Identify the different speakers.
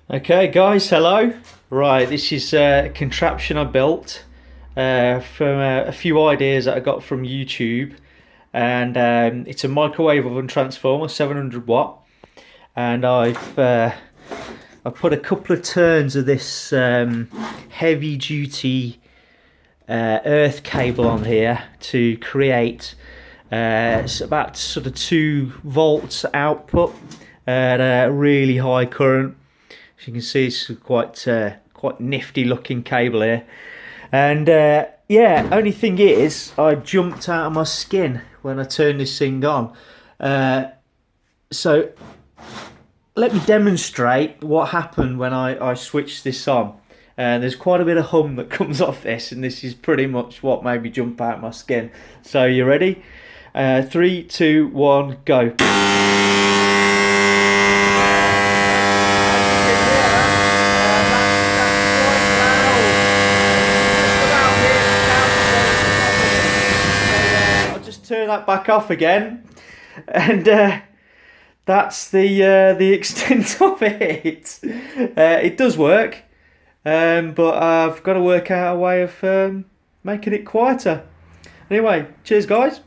Speaker 1: Okay guys, hello. Right, this is a contraption I built from a few ideas that I got from YouTube, and it's a microwave oven transformer, 700 watt, and I put a couple of turns of this heavy duty earth cable on here to create about sort of 2 volts output at a really high current. As you can see, it's quite nifty looking cable here, and yeah. Only thing is, I jumped out of my skin when I turned this thing on. So let me demonstrate what happened when I switched this on. There's quite a bit of hum that comes off this, and this is pretty much what made me jump out of my skin. So you ready? 3, 2, 1, go. Turn that back off again, and that's the extent of it. It does work, but I've got to work out a way of making it quieter. Anyway, cheers guys.